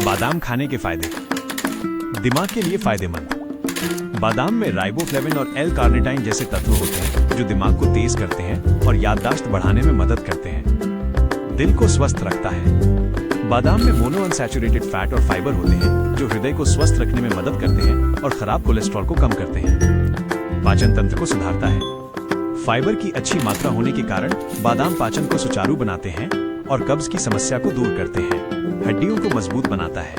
बादाम खाने के फायदे। दिमाग के लिए फायदेमंद। बादाम में राइबोफ्लेविन और एल-कार्निटाइन जैसे तत्व होते हैं जो दिमाग को तेज करते हैं और याददाश्त बढ़ाने में मदद करते हैं। दिल को स्वस्थ रखता है। बादाम में मोनो अनसैचुरेटेड फैट और फाइबर होते हैं जो हृदय को स्वस्थ रखने में मदद करते हैं और खराब कोलेस्ट्रॉल को कम करते हैं। पाचन तंत्र को सुधारता है। फाइबर की अच्छी मात्रा होने के कारण बादाम पाचन को सुचारू बनाते हैं और कब्ज की समस्या को दूर करते हैं। हड्डियों को मजबूत बनाता है।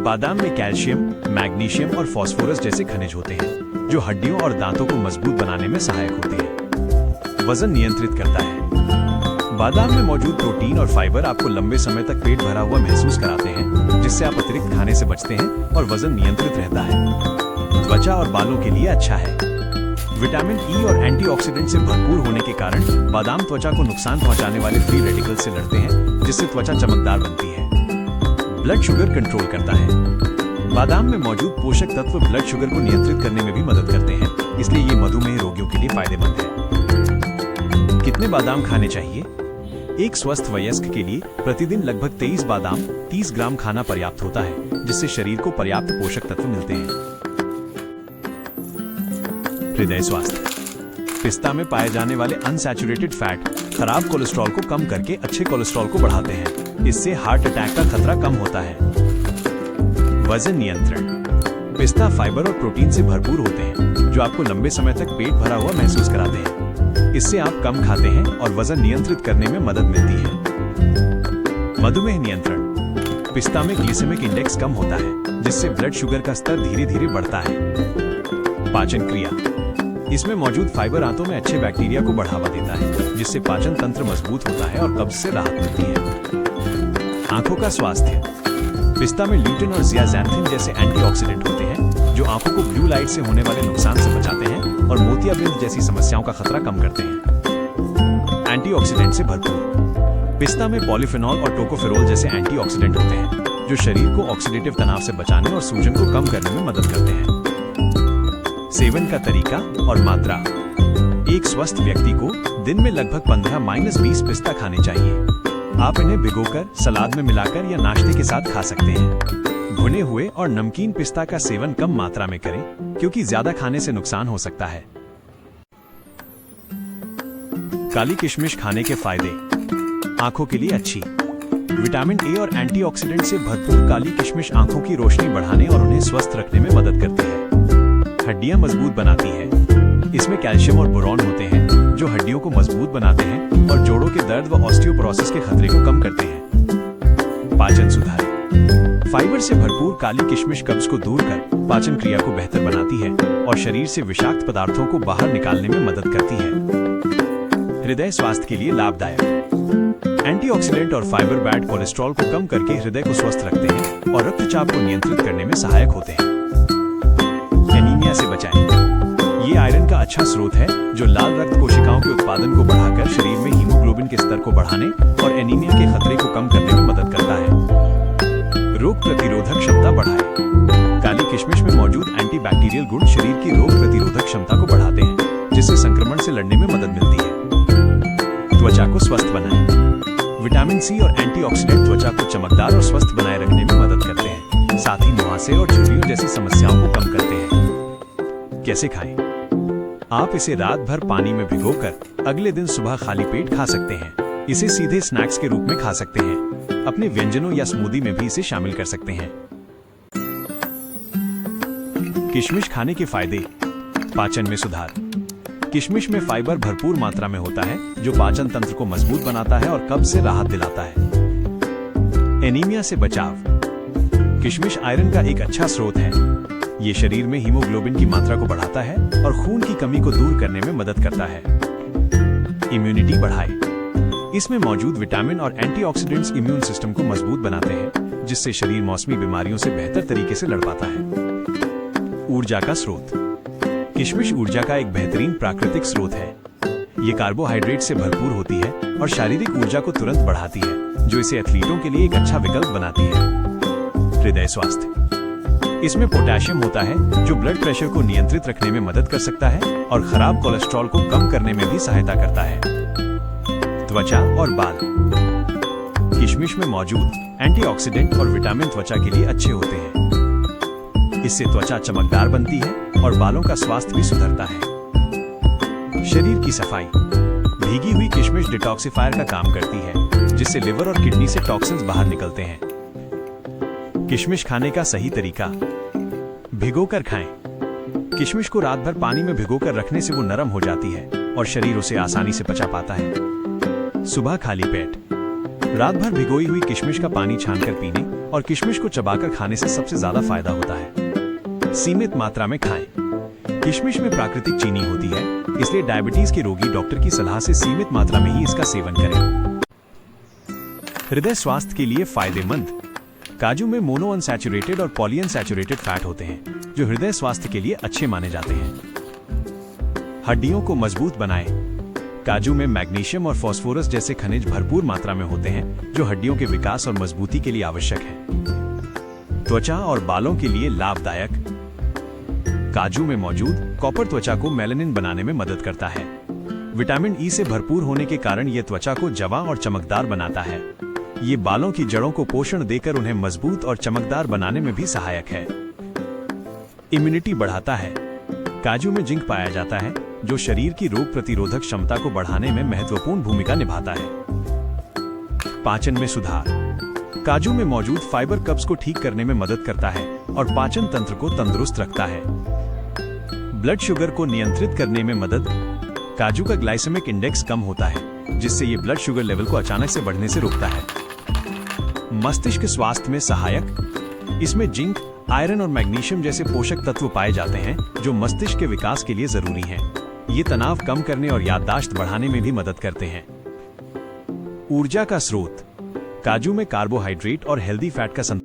बादाम में कैल्शियम, मैग्नीशियम और फास्फोरस जैसे खनिज होते हैं जो हड्डियों और दांतों को मजबूत बनाने में सहायक होते हैं। वजन नियंत्रित करता है। बादाम में मौजूद प्रोटीन और फाइबर आपको लंबे समय तक पेट भरा हुआ महसूस कराते हैं, जिससे आप अतिरिक्त खाने से बचते हैं और वजन नियंत्रित रहता है। त्वचा और बालों के लिए अच्छा है। विटामिन ई और एंटीऑक्सीडेंट से भरपूर होने के कारण बादाम त्वचा को नुकसान पहुंचाने वाले फ्री रेडिकल से लड़ते हैं, जिससे त्वचा चमकदार बनती है। ब्लड शुगर कंट्रोल करता है। बादाम में मौजूद पोषक तत्व ब्लड शुगर को नियंत्रित करने में भी मदद करते हैं, इसलिए ये मधुमेह रोगियों के लिए फायदेमंद है। कितने बादाम खाने चाहिए? एक स्वस्थ वयस्क के लिए प्रतिदिन लगभग 23 बादाम 30 ग्राम खाना पर्याप्त होता है, जिससे शरीर को पर्याप्त पोषक तत्व मिलते हैं। हृदय स्वास्थ्य। पिस्ता में पाए जाने वाले अनसैचुरेटेड फैट खराब कोलेस्ट्रॉल को कम करके अच्छे कोलेस्ट्रॉल को बढ़ाते हैं। इससे हार्ट अटैक का खतरा कम होता है। वजन नियंत्रण। पिस्ता फाइबर और प्रोटीन से भरपूर होते हैं जो आपको लंबे समय तक पेट भरा हुआ महसूस कराते हैं। इससे आप कम खाते हैं और वजन नियंत्रित करने में मदद मिलती है। मधुमेह नियंत्रण। पिस्ता में ग्लिसेमिक इंडेक्स कम होता है, जिससे ब्लड शुगर का स्तर धीरे धीरे बढ़ता है। पाचन क्रिया। इसमें मौजूद फाइबर आंतों में अच्छे बैक्टीरिया को बढ़ावा देता है, जिससे पाचन तंत्र मजबूत होता है और कब्ज से राहत मिलती है। आंखों का स्वास्थ्य। पिस्ता में ल्यूटिन और ज़ियाज़ैंथिन जैसे एंटीऑक्सीडेंट होते हैं जो आंखों को ब्लू लाइट से होने वाले नुकसान से बचाते हैं और मोतियाबिंद जैसी समस्याओं का खतरा कम करते हैं। एंटीऑक्सीडेंट से भरपूर। पिस्ता में पॉलीफेनॉल और टोकोफेरोल जैसे एंटीऑक्सीडेंट होते हैं जो शरीर को ऑक्सीडेटिव तनाव से बचाने और सूजन को कम करने में मदद करते हैं। सेवन का तरीका और मात्रा। एक स्वस्थ व्यक्ति को दिन में लगभग 15-20 पिस्ता खाने चाहिए। आप इन्हें भिगोकर, सलाद में मिलाकर या नाश्ते के साथ खा सकते हैं। भुने हुए और नमकीन पिस्ता का सेवन कम मात्रा में करें, क्योंकि ज्यादा खाने से नुकसान हो सकता है। काली किशमिश खाने के फायदे। आंखों के लिए अच्छी। विटामिन ए और एंटीऑक्सीडेंट से भरपूर काली किशमिश आंखों की रोशनी बढ़ाने और उन्हें स्वस्थ रखने में मदद करती है। हड्डियां मजबूत बनाती है। इसमें कैल्शियम और बोरॉन होते हैं जो हड्डियों को मजबूत बनाते हैं और जोड़ों के दर्द व ऑस्टियोपोरोसिस के खतरे को कम करते हैं। पाचन सुधार। फाइबर से भरपूर काली किशमिश कब्ज को दूर कर पाचन क्रिया को बेहतर बनाती है और शरीर से विषाक्त पदार्थों को बाहर निकालने में मदद करती है। हृदय स्वास्थ्य के लिए लाभदायक। एंटीऑक्सीडेंट और फाइबर बैड कोलेस्ट्रॉल को कम करके हृदय को स्वस्थ रखते हैं और रक्तचाप को नियंत्रित करने में सहायक होते हैं। एनीमिया से बचाएं। ये आयरन का अच्छा स्रोत है जो लाल रक्त कोशिकाओं के उत्पादन को बढ़ाकर शरीर में हीमोग्लोबिन के स्तर को बढ़ाने और एनीमिया के खतरे को कम करने में मदद करता है। रोग प्रतिरोधक क्षमता बढ़ाएं। काली किशमिश में मौजूद एंटीबैक्टीरियल गुण शरीर की रोग प्रतिरोधक क्षमता को बढ़ाते हैं, जिससे संक्रमण से लड़ने में मदद मिलती है। त्वचा को स्वस्थ बनाएं। विटामिन सी और एंटीऑक्सीडेंट त्वचा को चमकदार और स्वस्थ बनाए रखने में मदद करते हैं, साथ ही मुहासे और झुर्रियों जैसी समस्याओं को कम करते हैं। कैसे खाएं? आप इसे रात भर पानी में भिगोकर अगले दिन सुबह खाली पेट खा सकते हैं। इसे सीधे स्नैक्स के रूप में खा सकते हैं। अपने व्यंजनों या स्मूदी में भी इसे शामिल कर सकते हैं। किशमिश खाने के फायदे। पाचन में सुधार। किशमिश में फाइबर भरपूर मात्रा में होता है जो पाचन तंत्र को मजबूत बनाता है और कब्ज से राहत दिलाता है। एनीमिया से बचाव। किशमिश आयरन का एक अच्छा स्रोत है। ये शरीर में हीमोग्लोबिन की मात्रा को बढ़ाता है और खून की कमी को दूर करने में मदद करता है। इम्यूनिटी बढ़ाए। इसमें मौजूद विटामिन और एंटीऑक्सीडेंट्स इम्यून सिस्टम को मजबूत बनाते हैं, जिससे शरीर मौसमी बीमारियों से बेहतर तरीके से लड़ पाता है। ऊर्जा का स्रोत। किशमिश ऊर्जा का एक बेहतरीन प्राकृतिक स्रोत है। ये कार्बोहाइड्रेट से भरपूर होती है और शारीरिक ऊर्जा को तुरंत बढ़ाती है, जो इसे एथलीटों के लिए एक अच्छा विकल्प बनाती है। हृदय स्वास्थ्य। इसमें पोटेशियम होता है जो ब्लड प्रेशर को नियंत्रित रखने में मदद कर सकता है और खराब कोलेस्ट्रॉल को कम करने में भी सहायता करता है। त्वचा और बाल। किशमिश में मौजूद एंटीऑक्सीडेंट और विटामिन त्वचा के लिए अच्छे होते हैं। इससे त्वचा चमकदार बनती है और बालों का स्वास्थ्य भी सुधरता है। शरीर की सफाई। भीगी हुई किशमिश डिटॉक्सिफायर का काम करती है, जिससे लिवर और किडनी से टॉक्सिन्स बाहर निकलते हैं। किशमिश खाने का सही तरीका। भिगोकर खाएं। किशमिश को रात भर पानी में भिगोकर रखने से वो नरम हो जाती है और शरीर उसे आसानी से पचा पाता है। सुबह खाली पेट रात भर भिगोई हुई किशमिश का पानी छानकर पीने और किशमिश को चबाकर खाने से सबसे ज्यादा फायदा होता है। सीमित मात्रा में खाएं। किशमिश में प्राकृतिक चीनी होती है, इसलिए डायबिटीज के रोगी डॉक्टर की सलाह से सीमित मात्रा में ही इसका सेवन करें। हृदय स्वास्थ्य के लिए फायदेमंद। काजू में मोनो अनसैचुरेटेड और पॉली अनसैचुरेटेड फैट होते हैं, जो हृदय स्वास्थ्य के लिए अच्छे माने जाते हैं। हड्डियों को मजबूत बनाएं। काजू में मैग्नीशियम और फास्फोरस जैसे खनिज भरपूर मात्रा में होते हैं, जो हड्डियों के विकास और मजबूती के लिए आवश्यक है। त्वचा और बालों के लिए लाभदायक। काजू में मौजूद कॉपर त्वचा को मेलानिन बनाने में मदद करता है। विटामिन ई से भरपूर होने के कारण यह त्वचा को जवां और चमकदार बनाता है। ये बालों की जड़ों को पोषण देकर उन्हें मजबूत और चमकदार बनाने में भी सहायक है। इम्यूनिटी बढ़ाता है। काजू में जिंक पाया जाता है, जो शरीर की रोग प्रतिरोधक क्षमता को बढ़ाने में महत्वपूर्ण भूमिका निभाता है। पाचन में सुधार। काजू में मौजूद फाइबर कब्ज को ठीक करने में मदद करता है और पाचन तंत्र को तंदुरुस्त रखता है। ब्लड शुगर को नियंत्रित करने में मदद। काजू का ग्लाइसेमिक इंडेक्स कम होता है, जिससे ये ब्लड शुगर लेवल को अचानक से बढ़ने से रोकता है। मस्तिष्क स्वास्थ्य में सहायक। इसमें जिंक, आयरन और मैग्नीशियम जैसे पोषक तत्व पाए जाते हैं, जो मस्तिष्क के विकास के लिए जरूरी हैं। ये तनाव कम करने और याददाश्त बढ़ाने में भी मदद करते हैं। ऊर्जा का स्रोत। काजू में कार्बोहाइड्रेट और हेल्दी फैट का